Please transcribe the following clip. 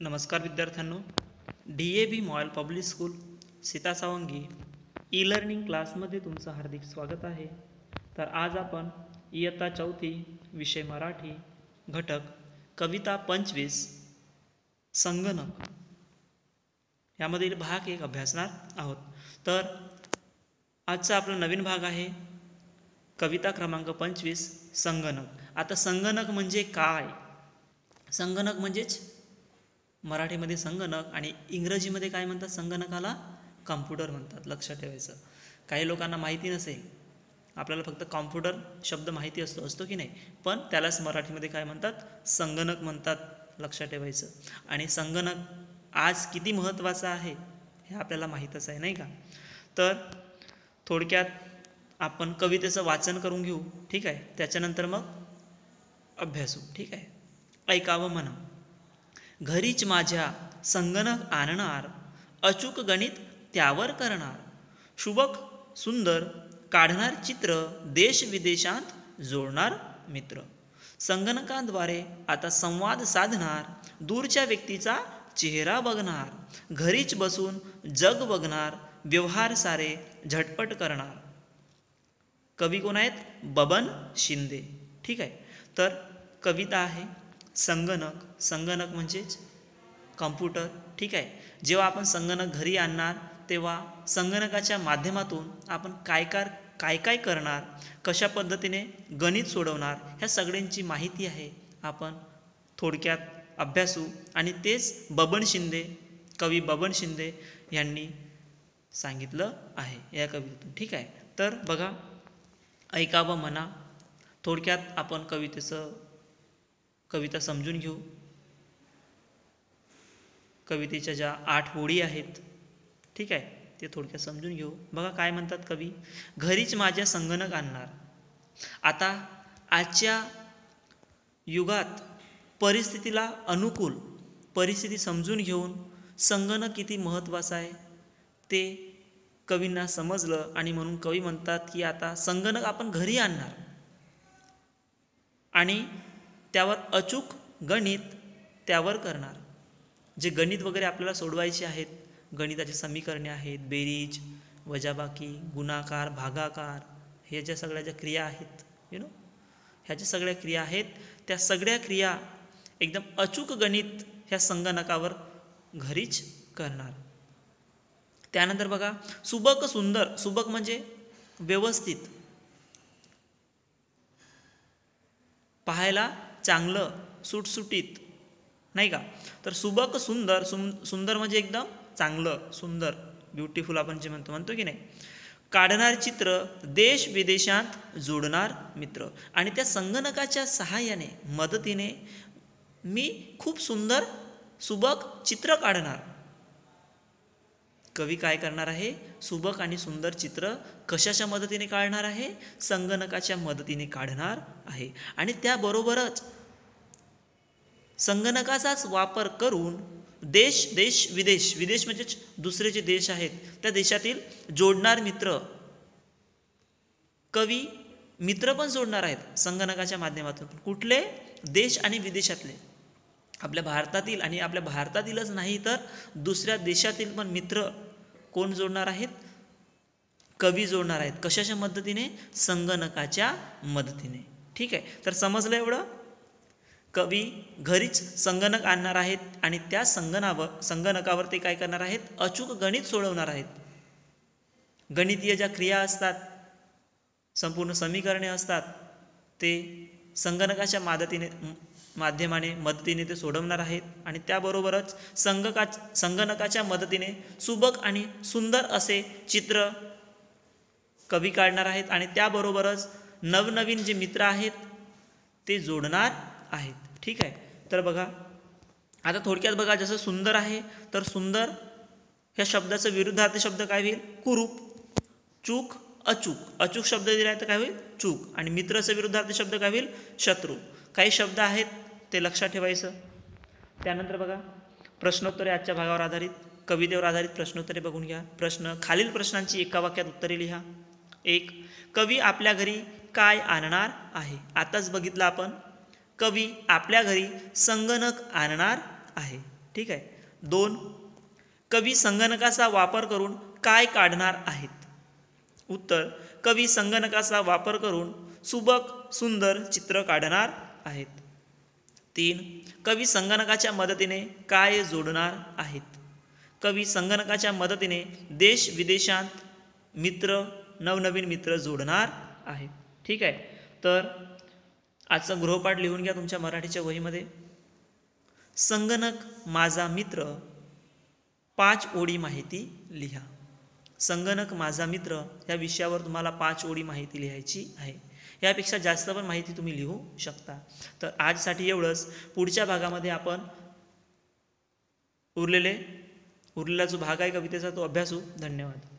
नमस्कार विद्यार्थ्यांनो, DAV model public school Sita Sawangi e learning क्लासमध्ये तुमचं हार्दिक स्वागत आहे। तर आज आपण इयत्ता 4थी विषय मराठी घटक कविता 25 संगणक यामधील भाग 1 अभ्यासणार आहोत। तर आजचा आपला नवीन भाग आहे कविता क्रमांक 25 संगणक। आता संगणक म्हणजे काय? संगणक म्हणजेच मराठीमध्ये संगणक आणि इंग्रजीमध्ये काय म्हणतात संगणकाला? कॉम्प्युटर म्हणतात। लक्षात ठेवायचं, काही लोकांना माहिती नसेल, आपल्याला फक्त कॉम्प्युटर शब्द माहिती असतो की नाही, पण त्यालाच मराठीमध्ये काय म्हणतात? संगणक म्हणतात। लक्षात ठेवायचं। आणि संगणक आज किती महत्त्वाचा आहे हे आपल्याला माहीतच आहे, नाही का? तर थोडक्यात आपण कवितेचं वाचन करून घेऊ, ठीक आहे? त्याच्यानंतर मग अभ्यासू, ठीक आहे? ऐकावं म्हणा। घरीच माझ्या संगणक आणणार, अचूक गणित त्यावर करणार, शुभक सुंदर काढणार चित्र, देश विदेशांत जोडणार मित्र। संगणकाद्वारे आता संवाद साधणार, दूरच्या व्यक्तीचा चेहरा बघणार, घरीच बसून जग बघणार, व्यवहार सारे झटपट करणार। कवी कोण आहेत? बबन शिंदे, ठीक आहे? तर कविता आहे संगणक। संगणक म्हणजेच कॉम्प्युटर, ठीक आहे? जेव्हा आपण संगणक घरी आणणार तेव्हा संगणकाच्या माध्यमातून आपण काय करणार, कशा पद्धतीने गणित सोडवणार, ह्या सगळ्यांची माहिती आहे आपण थोडक्यात अभ्यासू। आणि तेच बबन शिंदे, कवी बबन शिंदे यांनी सांगितलं आहे या कवितेतून, ठीक आहे? तर बघा, ऐकावं म्हणा। थोडक्यात आपण कविता समजून घेऊ। कवितेच्या ज्या 8 ओळी आहेत, ठीक आहे, ते थोडक्यात समजून घेऊ। बघा काय म्हणतात कवी, घरीच माझ्या संगणक आणणार। आता आजच्या युगात परिस्थितीला अनुकूल परिस्थिती समजून घेऊन संगणक किती महत्त्वाचा आहे ते कवींना समजलं, आणि म्हणून कवी म्हणतात की आता संगणक आपण घरी आणणार आणि त्यावर अचूक गणित त्यावर करणार। जे गणित वगैरे आपल्याला सोडवायचे आहेत, गणिताची समीकरणे आहेत, बेरीज, वजाबाकी, गुणाकार, भागाकार, हे ज्या सगळ्या ज्या क्रिया आहेत, ह्या ज्या सगळ्या क्रिया आहेत, त्या सगळ्या क्रिया एकदम अचूक गणित ह्या संगणकावर घरीच करणार। त्यानंतर बघा, सुबक सुंदर, सुबक म्हणजे व्यवस्थित, पाहायला चांगलं, सुटसुटीत, नाही का? तर सुबक सुंदर, सुंदर म्हणजे एकदम चांगलं, सुंदर, ब्युटिफुल आपण जे म्हणतो की नाही, काढणार चित्र, देश विदेशांत जोडणार मित्र। आणि त्या संगणकाच्या सहाय्याने, मदतीने मी खूप सुंदर सुबक चित्र काढणार। कवी काय करणार आहे? सुबक आणि सुंदर चित्र कशाच्या मदतीने काढणार आहे? संगणकाच्या मदतीने काढणार आहे। आणि त्याबरोबरच संगणकाचाच वापर करून देश विदेश, विदेश म्हणजे दुसरे जे देश आहेत त्या देशातील जोडणार मित्र, कवी मित्र पण जोडणार आहेत संगणकाच्या माध्यमातून। कुठले? देश आणि विदेशातले, आपल्या भारतातील, आणि आपल्या भारतातीलच नाही तर दुसऱ्या देशातील पण मित्र कोण जोडणार आहेत? कवी जोडणार आहेत। कशाच्या मदतीने? संगणकाच्या मदतीने, ठीक आहे? तर समजलं एवढं? कवी घरीच संगणक आणणार आहेत आणि त्या संगणकावर ते काय करणार आहेत? अचूक गणित सोडवणार आहेत। गणितीय ज्या क्रिया असतात, संपूर्ण समीकरणे असतात, ते संगणकाच्या मदतीने ते सोडवणार आहेत। आणि त्याबरोबरच संगणकाच्या मदतीने सुबक आणि सुंदर असे चित्र कवी काढणार आहेत, आणि त्याबरोबरच नवनवीन जे मित्र आहेत ते जोडणार आहेत, ठीक आहे? तर बघा, आता थोडक्यात बघा, जसं सुंदर आहे तर सुंदर ह्या शब्दाचा विरुद्धार्थी शब्द काय होईल? कुरूप, चूक, अचूक। अचूक शब्द दिला आहे तर काय होईल? चूक। आणि मित्राचा विरुद्धार्थी शब्द काय होईल? शत्रू। काही शब्द आहेत ते लक्षात ठेवायचं। त्यानंतर बघा, प्रश्नोत्तरे आजच्या भागावर आधारित, कवितेवर आधारित प्रश्नोत्तरे बघून घ्या। प्रश्न, खालील प्रश्नांची एका वाक्यात उत्तरे लिहा। 1. कवी आपल्या घरी काय आणणार आहे? आताच बघितलं आपण, कवी आपल्या घरी संगणक आणणार आहे। ठीक आहे. 2. कवी संगणकाचा वापर करून काय काढणार आहेत? उत्तर, कवी संगणकाचा वापर करून सुबक सुंदर चित्र काढणार आहेत. 3. कवी संगणकाच्या मदतीने काय जोडणार आहेत? कवी संगणकाच्या मदतीने देश विदेशात मित्र, नवनवीन मित्र जोडणार आहेत. ठीक आहे. तर आजचा गृहपाठ लिहून घ्या तुमच्या मराठीच्या वहीमध्ये. संगणक माझा मित्र 5 ओळी माहिती लिहा. संगणक माझा मित्र या विषयावर तुम्हाला 5 ओळी माहिती लिहायची आहे. यापेक्षा जास्त पण माहिती तुम्ही लिहू शकता. तर आजसाठी एवढंच. पुढच्या भागामध्ये आपण उरलेला जो भाग आहे कवितेचा तो अभ्यासू. धन्यवाद.